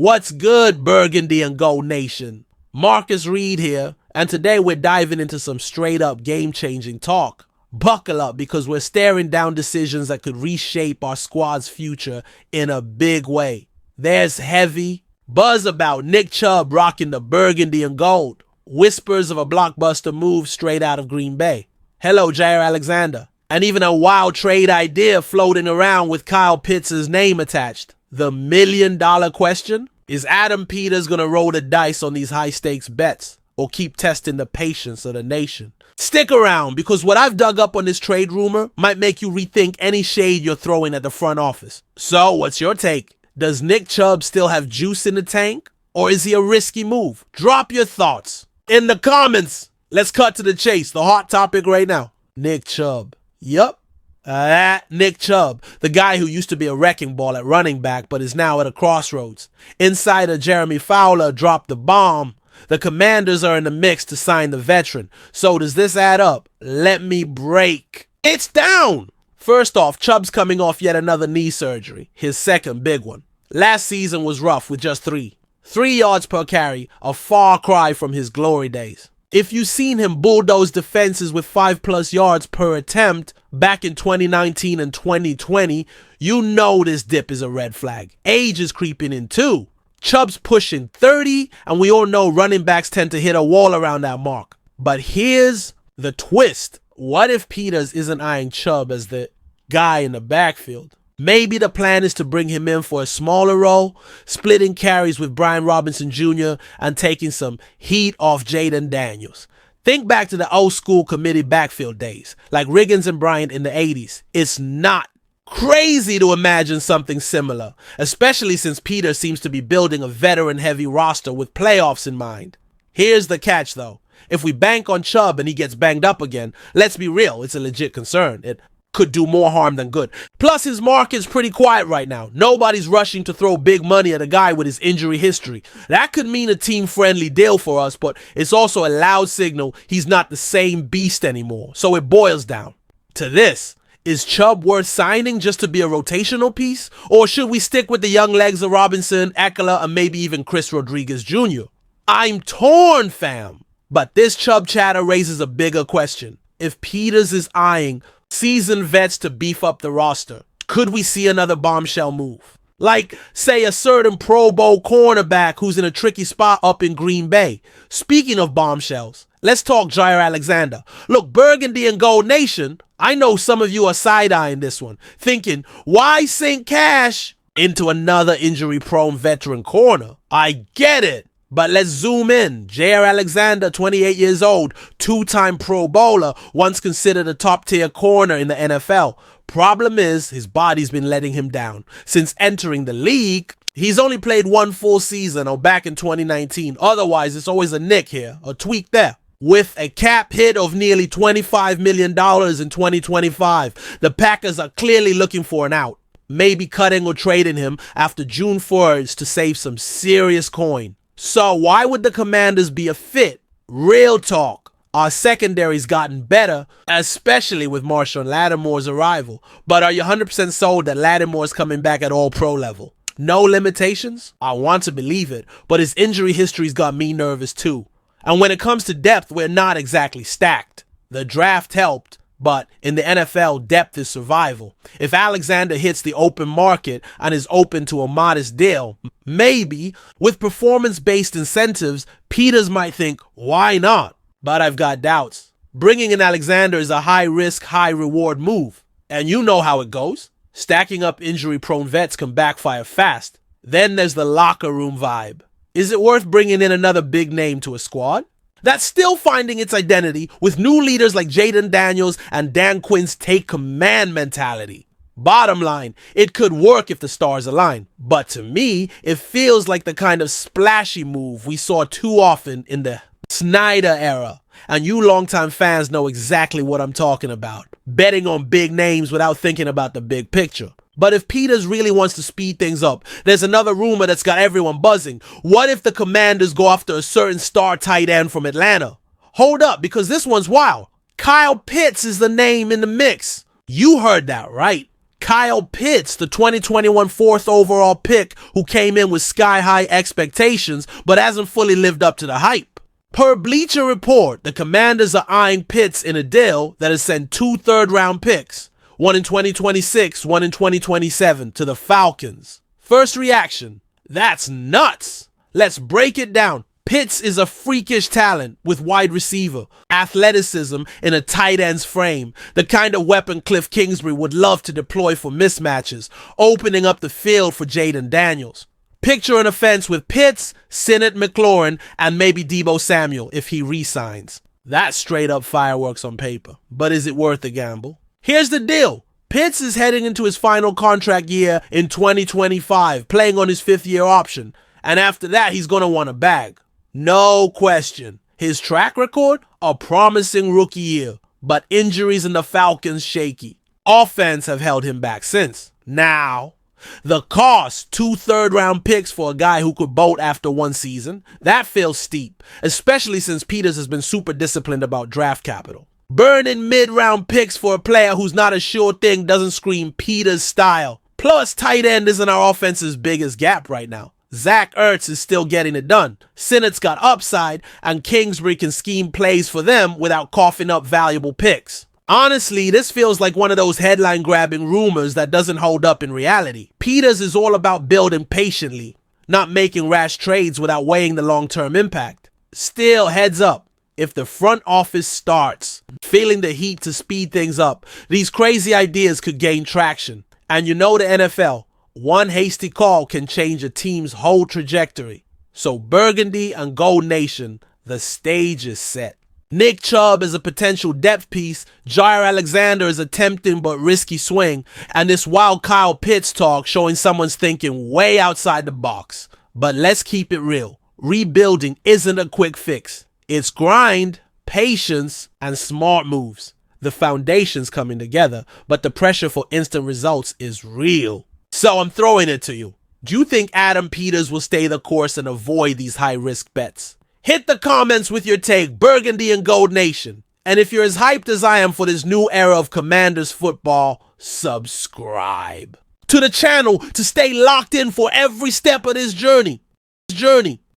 What's good, Burgundy and Gold Nation? Marcus Reed here, and today we're diving into some straight-up game-changing talk. Buckle up, because we're staring down decisions that could reshape our squad's future in a big way. There's heavy buzz about Nick Chubb rocking the Burgundy and Gold. Whispers of a blockbuster move straight out of Green Bay. Hello, Jaire Alexander. And even a wild trade idea floating around with Kyle Pitts' name attached. The $1 million question? Is Adam Peters going to roll the dice on these high-stakes bets or keep testing the patience of the nation? Stick around, because what I've dug up on this trade rumor might make you rethink any shade you're throwing at the front office. So, what's your take? Does Nick Chubb still have juice in the tank? Or is he a risky move? Drop your thoughts in the comments. Let's cut to the chase. The hot topic right now. Nick Chubb. Yup. Nick Chubb, the guy who used to be a wrecking ball at running back but is now at a crossroads. Insider Jeremy Fowler dropped the bomb. The Commanders are in the mix to sign the veteran. So does this add up? Let me break. It's down. First off, Chubb's coming off yet another knee surgery, his second big one. Last season was rough with just 3 yards per carry, a far cry from his glory days. If you've seen him bulldoze defenses with 5+ yards per attempt back in 2019 and 2020, you know this dip is a red flag. Age is creeping in too. Chubb's pushing 30, and we all know running backs tend to hit a wall around that mark. But here's the twist. What if Peters isn't eyeing Chubb as the guy in the backfield? Maybe the plan is to bring him in for a smaller role, splitting carries with Brian Robinson Jr. and taking some heat off Jaden Daniels. Think back to the old school committee backfield days, like Riggins and Bryant in the 80s. It's not crazy to imagine something similar, especially since Peters seems to be building a veteran-heavy roster with playoffs in mind. Here's the catch, though. If we bank on Chubb and he gets banged up again, let's be real, it's a legit concern. It could do more harm than good. Plus, his market's pretty quiet right now. Nobody's rushing to throw big money at a guy with his injury history. That could mean a team-friendly deal for us, but it's also a loud signal he's not the same beast anymore. So it boils down to this. Is Chubb worth signing just to be a rotational piece? Or should we stick with the young legs of Robinson, Eckler, and maybe even Chris Rodriguez Jr.? I'm torn, fam. But this Chubb chatter raises a bigger question. If Peters is eyeing seasoned vets to beef up the roster, could we see another bombshell move? Like, say, a certain Pro Bowl cornerback who's in a tricky spot up in Green Bay. Speaking of bombshells, let's talk Jaire Alexander. Look, Burgundy and Gold Nation, I know some of you are side-eyeing this one, thinking, why sink cash into another injury-prone veteran corner? I get it. But let's zoom in. Jaire Alexander, 28 years old, 2-time Pro Bowler, once considered a top-tier corner in the NFL. Problem is, his body's been letting him down. Since entering the league, he's only played 1 full season, or back in 2019. Otherwise, it's always a nick here, a tweak there. With a cap hit of nearly $25 million in 2025, the Packers are clearly looking for an out. Maybe cutting or trading him after June 1st to save some serious coin. So why would the Commanders be a fit? Real talk. Our secondary's gotten better, especially with Marshon Lattimore's arrival. But are you 100% sold that Lattimore's coming back at all-pro level? No limitations? I want to believe it, but his injury history's got me nervous too. And when it comes to depth, we're not exactly stacked. The draft helped, but in the NFL, depth is survival. If Alexander hits the open market and is open to a modest deal, maybe with performance-based incentives, Peters might think, why not? But I've got doubts. Bringing in Alexander is a high-risk, high-reward move. And you know how it goes. Stacking up injury-prone vets can backfire fast. Then there's the locker room vibe. Is it worth bringing in another big name to a squad that's still finding its identity with new leaders like Jaden Daniels and Dan Quinn's take command mentality? Bottom line, it could work if the stars align. But to me, it feels like the kind of splashy move we saw too often in the Snyder era. And you longtime fans know exactly what I'm talking about. Betting on big names without thinking about the big picture. But if Peters really wants to speed things up, there's another rumor that's got everyone buzzing. What if the Commanders go after a certain star tight end from Atlanta? Hold up, because this one's wild. Kyle Pitts is the name in the mix. You heard that right. Kyle Pitts, the 2021 fourth overall pick who came in with sky-high expectations but hasn't fully lived up to the hype. Per Bleacher Report, the Commanders are eyeing Pitts in a deal that has sent 2 third-round picks, one in 2026, one in 2027, to the Falcons. First reaction, that's nuts. Let's break it down. Pitts is a freakish talent with wide receiver, athleticism in a tight end's frame, the kind of weapon Cliff Kingsbury would love to deploy for mismatches, opening up the field for Jaden Daniels. Picture an offense with Pitts, Sinnott McLaurin, and maybe Deebo Samuel if he re-signs. That's straight up fireworks on paper, but is it worth the gamble? Here's the deal. Pitts is heading into his final contract year in 2025, playing on his 5th-year option, and after that he's going to want a bag. No question. His track record? A promising rookie year, but injuries in the Falcons shaky. Offense have held him back since. Now, the cost, 2 third-round picks for a guy who could bolt after 1 season, that feels steep, especially since Peters has been super disciplined about draft capital. Burning mid-round picks for a player who's not a sure thing doesn't scream Peters style. Plus, tight end isn't our offense's biggest gap right now. Zach Ertz is still getting it done. Sinnott's got upside, and Kingsbury can scheme plays for them without coughing up valuable picks. Honestly, this feels like one of those headline-grabbing rumors that doesn't hold up in reality. Peters is all about building patiently, not making rash trades without weighing the long-term impact. Still, heads up, if the front office starts feeling the heat to speed things up, these crazy ideas could gain traction. And you know the NFL. One hasty call can change a team's whole trajectory. So Burgundy and Gold Nation, the stage is set. Nick Chubb is a potential depth piece, Jaire Alexander is a tempting but risky swing, and this wild Kyle Pitts talk showing someone's thinking way outside the box. But let's keep it real. Rebuilding isn't a quick fix. It's grind, patience, and smart moves. The foundation's coming together, but the pressure for instant results is real. So I'm throwing it to you. Do you think Adam Peters will stay the course and avoid these high-risk bets? Hit the comments with your take, Burgundy and Gold Nation. And if you're as hyped as I am for this new era of Commanders football, subscribe to the channel to stay locked in for every step of this journey.